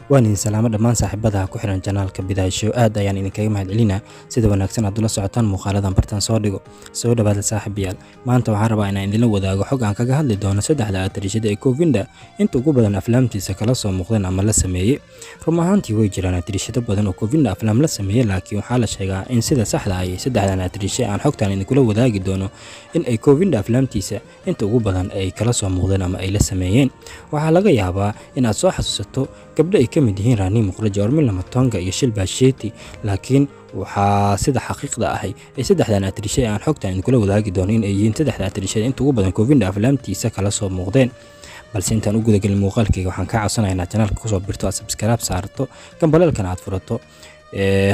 وأنا سلامة دمان صاحبتها ku xiran janaalka Bidaasho aad ayaan idinkaga mahadcelinaa sida wanaagsan aad ula socotaan muuqaaladan bartan soo dhigo soo dhawaada saaxiibayaal maanta waxaan rabaa inaan idinla wadaago xog aan kaga hadli doono saddexda atriishada ee Covinda inta ugu badan aflaamtiisa kala soo muuqdeen ama la sameeyay run ahaantii way jiraan atriishada badan oo Covinda aflaam la sameeyay laakiin waxaa la sheegaa in sida saxda ah saddexdan atriisha aan xogtan idinkula wadaagi doono in ay Covinda aflaamtiisa inta ugu badan ay kala soo muuqdeen ama ay la sameeyeen waxaa laga yaabaa in aad soo xasuusato gabdho ay kamid yihiin Rani Muqdisho Ormil Matonga iyo Shilba Sheeti laakiin waxaa sida xaqiiqda ah ay saddexdan atriisha aan xogtan idinkula wadaagi doono in ay yihiin saddexda atriisha inta ugu badan Covinda aflaamtiisa kala soo muuqdeen balse intaan u guda galin muuqaalkayga waxaan ka codsanaynaa channelka ku soo birto subscribe saarto gambalelkana aad furato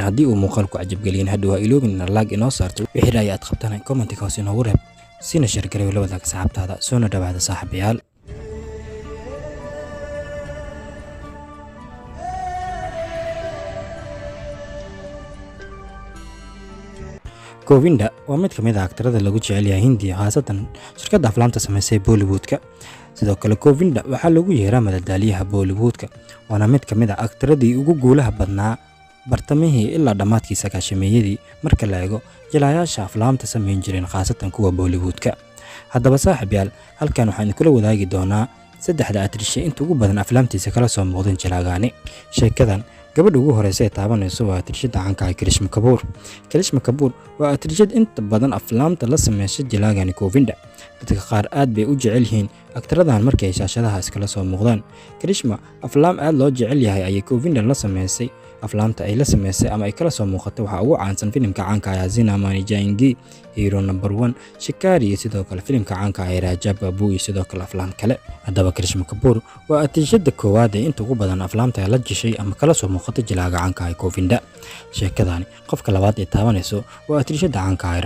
haddii uu muuqaalku cajab gelin hadhow iloobin like inoo saarto wixii ay aad qabtaan comment ka hoos inoogu reeb sina share gareeyo la wadaag saxaabtaada soo dhawaada saaxiibayaal Covinda waa mid kamid ah aktarada lagu jecel yahay Hindiya khaasatan shirkadda aflaamta sameysay Bollywoodka sidoo kale Covinda waxaa lagu yeeraa madadaaliyaha Bollywoodka waana mid kamid ah aktaradii ugu guulaha badnaa bartamihii ilaa dhamaadkii sagaashameeyadii marka la eego jilayaasha aflaamta sameyn jireen khaasatan kuwa Bollywoodka haddaba saaxiibayaal halkan waxaan idinkula wadaagi doonaa saddexda atriisha inta ugu badan aflaamtiisa kala soo muuqdeen jilaagaani sheekadan gabadha ugu horeysa ee taabanayso waa atriishada caanka ah Karishma Kapoor waa atriishada inta badan aflaamta la sameysay jilaagani Covinda dadka qaar aad bay u jecel yihiin aktaradan markay ay shaashadaha iskala soo muuqdaan Karishma aflaam aad loo jecel yahay ayay Covinda la sameysay aflaamta ay la sameysay ama ay kala soo muuqatay waxa ugu caansan filimka caanka ah Hazina Mani Jaayenge Hero Number 1 Shikari iyo sidoo kale filimka caanka ah Raja Babu iyo sidoo kale aflaam kale haddaba Karishma Kapoor waa atriishada koowaad ee inta ugu badan aflaamta la jishay ama kala soo muuqatay jilaaga caanka ah Covinda sheekadani qofka labaad ee taabanayso waa atriishada caanka ah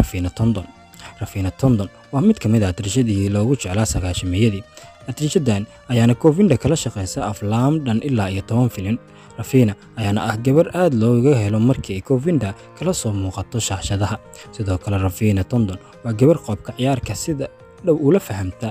Raveena Tandon waa mid kamid ah atriishadii loogu jeclaa sagaashameeyadii atriishadan ayaana Covinda kala shaqeysa aflaam dhan ilaa iyo 10 filim Raveena ayaana ah gabar aad looga helo markii ay Covinda kala soo muuqato shaashadaha sidoo kale Raveena Tandon waa gabar qoobka ciyaarka sida dhow ula fahamta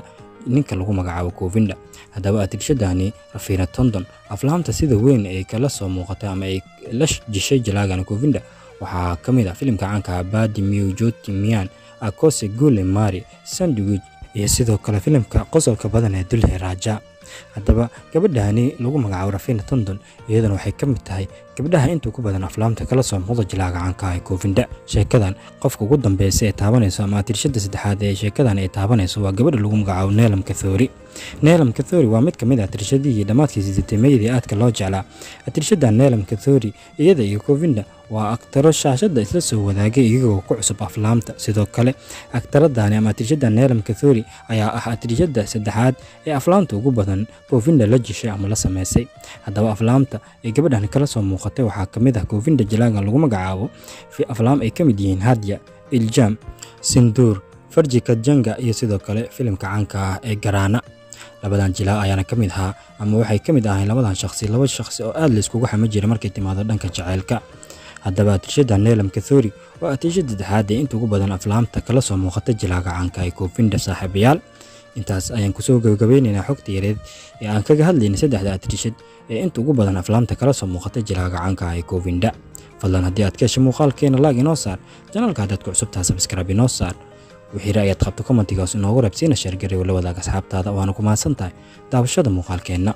ninka lagu magacaabo Covinda haddaba atriishadani Raveena Tandon aflaamta sida weyn ay kala soo muuqatay ama ay la jishay jilaagan Covinda waxaa kamid ah filimka caanka ah Badi Meu Jyoti Miyan Akose Gule Mari Sandwich iyo sidoo kale filimka qosolka badan ee Dulhe Raja haddaba gabadhani lagu magacaabo Raveena Tandon iyadana waxay kamid tahay gabdhaha inta ugu badan aflaamta kala soo muuqda jilaaga caanka ah Covinda sheekadan qofka ugu dambeeyay ee taabanayso ama atriishada saddexaad ee sheekadan ay taabanayso waa gabadha lagu magacaabo Neelam Kathuri waa mid kamid ah atriishadii dhamaadkii sideetameeyadii aadka loo jeclaa atriishada Neelam Kathuri iyada iyo Covinda waa aktaro shaashada isla soo wadaagay iyagoo ku cusub aflaamta sidoo kale aktaradani ama atriishada Neelam Kathuri ayaa ah atriishada saddexaad ee aflaamta ugu badan Covinda la jishay ama la sameysay haddaba aflaamta ay gabadhan kala soo muuqatay waxaa kamid ah Covinda jilaaga lagu magacaabo aflaam ay kamid yihiin Hadya Iljam Sindur Farji Ka Janga iyo sidoo kale filimka caanka ah ee Garana labadan jilaa ayaana kamid ahaa ama waxay kamid ahayn laba shakhsi oo aad la iskugu xama jiray markay timaado dhanka jaceylka haddaba atriishada Neelam Kathuri waa atriishada saddexaad ee inta ugu badan aflaamta kala soo muuqatay jilaaga caanka ah Covinda saaxiibayaal intaas ayaan ku soo gabagabeynaynaa xogta yareed ee aan kaga hadlaynay saddexda atriishad ee inta ugu badan aflaamta kala soo muuqatay jilaaga caanka ah Covinda fadlan haddii aad ka heshay muuqaalkeena like inoo saar channelka haddaad ku cusub tahay subscribe inoo saar wixii ra'ayaad qabto commentigaas inoogu reeb siina share gareeyo la wadaag asxaabtaada waana ku mahadsantahay daawashada muuqaalkeena